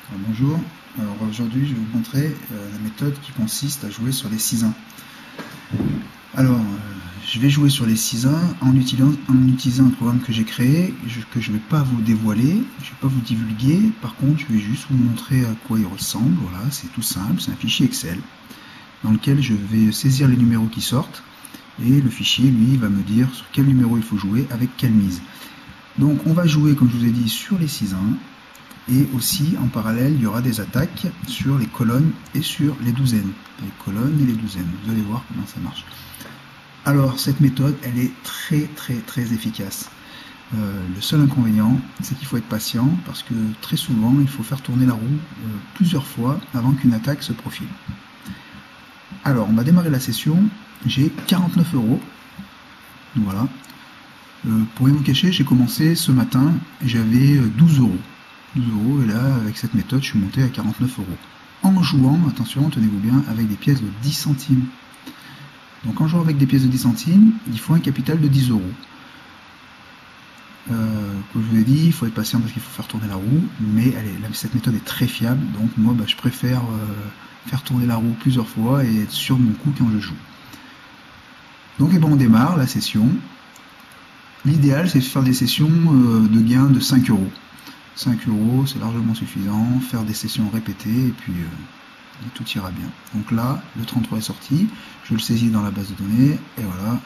Bonjour, alors aujourd'hui je vais vous montrer la méthode qui consiste à jouer sur les 6-1. Alors je vais jouer sur les 6-1 en utilisant un programme que j'ai créé, que je ne vais pas vous dévoiler, je ne vais pas vous divulguer, par contre je vais juste vous montrer à quoi il ressemble. Voilà, c'est tout simple, c'est un fichier Excel dans lequel je vais saisir les numéros qui sortent et le fichier lui va me dire sur quel numéro il faut jouer avec quelle mise. Donc on va jouer, comme je vous ai dit, sur les 6-1. Et aussi, en parallèle, il y aura des attaques sur les colonnes et sur les douzaines. Les colonnes et les douzaines. Vous allez voir comment ça marche. Alors, cette méthode, elle est très efficace. Le seul inconvénient, c'est qu'il faut être patient, parce que très souvent, il faut faire tourner la roue plusieurs fois avant qu'une attaque se profile. Alors, on va démarrer la session. J'ai 49 €. Voilà. Pour rien vous cacher, j'ai commencé ce matin, et j'avais 12 €. 12 € et là avec cette méthode je suis monté à 49 € en jouant, attention tenez-vous bien, avec des pièces de 10 centimes. Donc en jouant avec des pièces de 10 centimes il faut un capital de 10 €. Comme je vous ai dit, il faut être patient parce qu'il faut faire tourner la roue, mais cette méthode est très fiable, donc moi je préfère faire tourner la roue plusieurs fois et être sûr de mon coup quand je joue. Donc on démarre la session. L'idéal c'est de faire des sessions de gains de 5 €. 5 € c'est largement suffisant, faire des sessions répétées et puis tout ira bien. Donc là, le 33 est sorti, je le saisis dans la base de données et voilà,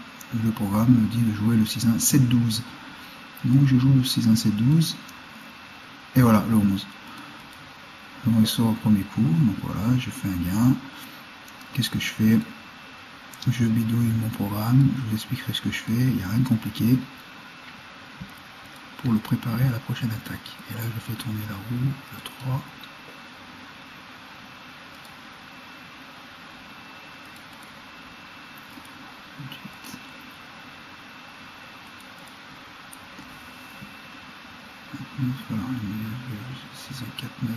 le programme me dit de jouer le 6-1, 7-12. Donc je joue le 6-1, 7-12 et voilà, le 11. Le 11 sort au premier coup, donc voilà, je fais un gain. Qu'est-ce que je fais? Je bidouille mon programme, je vous expliquerai ce que je fais, il n'y a rien de compliqué, pour le préparer à la prochaine attaque. Et là je fais tourner la roue, le 3. Voilà, 6 à 4, 9.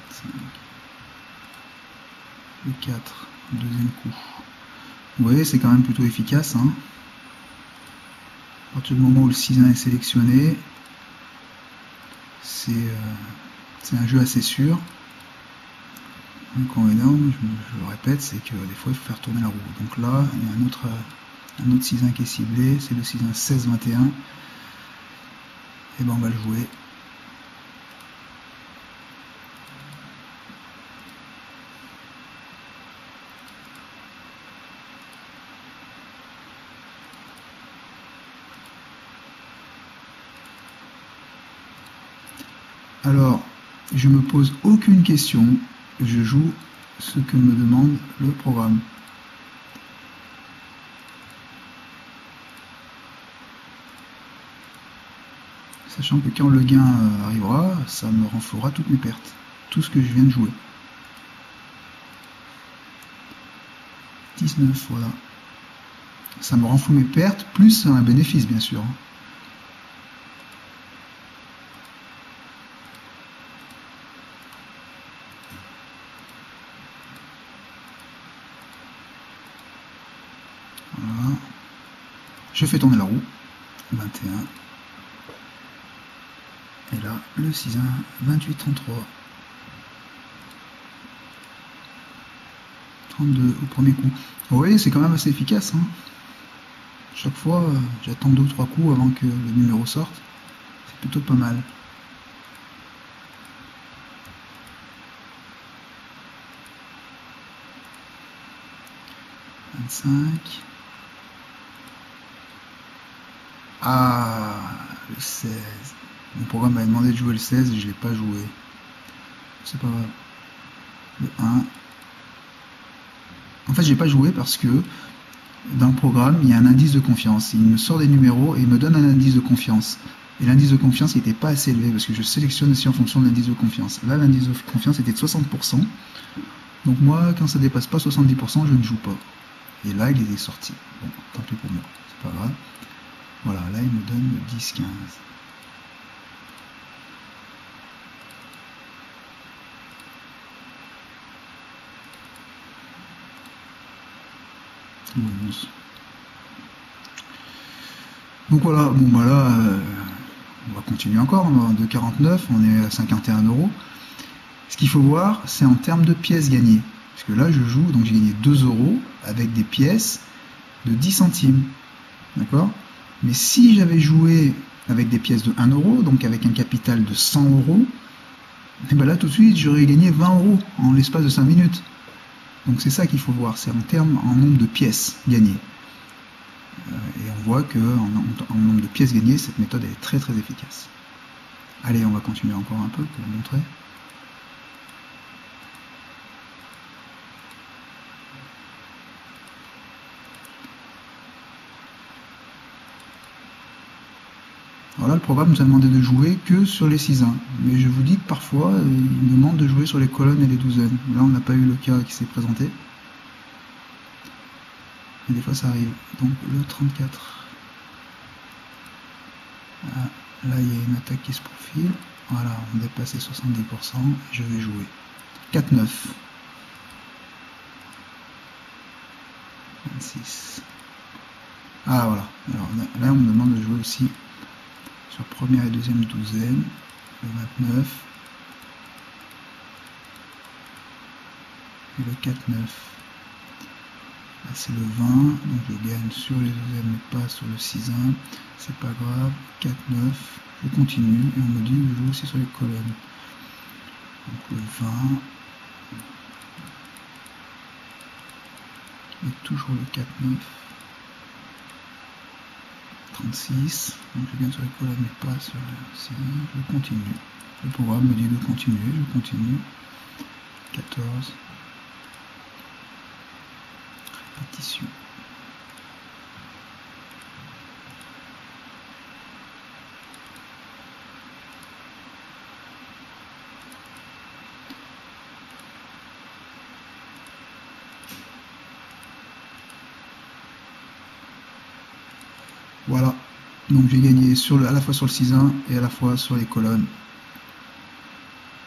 5. Le 4, deuxième coup. Vous voyez, c'est quand même plutôt efficace, hein. À partir du moment où le 6-1 est sélectionné, c'est un jeu assez sûr. L'inconvénient, je le répète, c'est que des fois il faut faire tourner la roue. Donc là, il y a un autre 6-1 qui est ciblé, c'est le 6-1 16-21. Et ben on va le jouer. Alors, je me pose aucune question, je joue ce que me demande le programme. Sachant que quand le gain arrivera, ça me renflouera toutes mes pertes, tout ce que je viens de jouer. 19, voilà. Ça me renfloue mes pertes, plus un bénéfice bien sûr. Voilà. Je fais tourner la roue. 21. Et là, le 6-1, 28, 33. 32 au premier coup. Vous voyez, c'est quand même assez efficace, hein. Chaque fois, j'attends 2 ou 3 coups avant que le numéro sorte. C'est plutôt pas mal. 25. Ah, le 16. Mon programme m'avait demandé de jouer le 16 et je ne l'ai pas joué. C'est pas grave. Le 1. En fait, j'ai pas joué parce que dans le programme, il y a un indice de confiance. Il me sort des numéros et il me donne un indice de confiance. Et l'indice de confiance n'était pas assez élevé parce que je sélectionne aussi en fonction de l'indice de confiance. Là, l'indice de confiance était de 60%. Donc moi, quand ça dépasse pas 70%, je ne joue pas. Et là, il est sorti. Bon, tant pis pour moi, c'est pas grave. Voilà, là, il me donne 10, 15. Donc voilà, bon bah là, on va continuer encore, on est à 2,49, on est à 51 euros. Ce qu'il faut voir, c'est en termes de pièces gagnées. Parce que là, je joue, donc j'ai gagné 2 euros avec des pièces de 10 centimes. D'accord? Mais si j'avais joué avec des pièces de 1 euro, donc avec un capital de 100 euros, et ben là, tout de suite, j'aurais gagné 20 euros en l'espace de 5 minutes. Donc c'est ça qu'il faut voir, c'est en nombre de pièces gagnées. Et on voit que en nombre de pièces gagnées, cette méthode est très très efficace. Allez, on va continuer encore un peu pour vous montrer. Alors là, le programme nous a demandé de jouer que sur les 6-1. Mais je vous dis que parfois, il nous demande de jouer sur les colonnes et les douzaines. Là, on n'a pas eu le cas qui s'est présenté. Et des fois, ça arrive. Donc, le 34. Ah, là, il y a une attaque qui se profile. Voilà, on dépasse les 70%. Je vais jouer. 4-9. 26. Ah, voilà. Alors là, on me demande de jouer aussi sur première et deuxième douzaine, le 29 et le 4-9. Là c'est le 20, donc je gagne sur les douzaines mais pas sur le 6-1, c'est pas grave. 4-9, je continue et on me dit de jouer aussi sur les colonnes. Donc le 20 et toujours le 4-9. 36, donc je gagne sur les colonnes mais pas sur le 6, je continue. Le programme me dit de continuer, je continue. 14. Répétition. Voilà, donc j'ai gagné à la fois sur le 6-1 et à la fois sur les colonnes.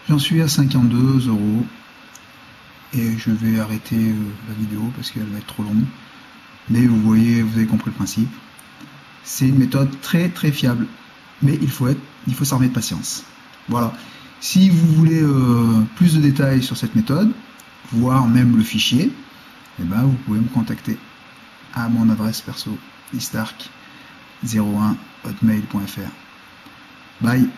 J'en suis à 52 euros et je vais arrêter la vidéo parce qu'elle va être trop longue. Mais vous voyez, vous avez compris le principe. C'est une méthode très très fiable, mais il faut s'armer de patience. Voilà. Si vous voulez plus de détails sur cette méthode, voire même le fichier, eh ben, vous pouvez me contacter à mon adresse perso, istark01@hotmail.fr. Bye.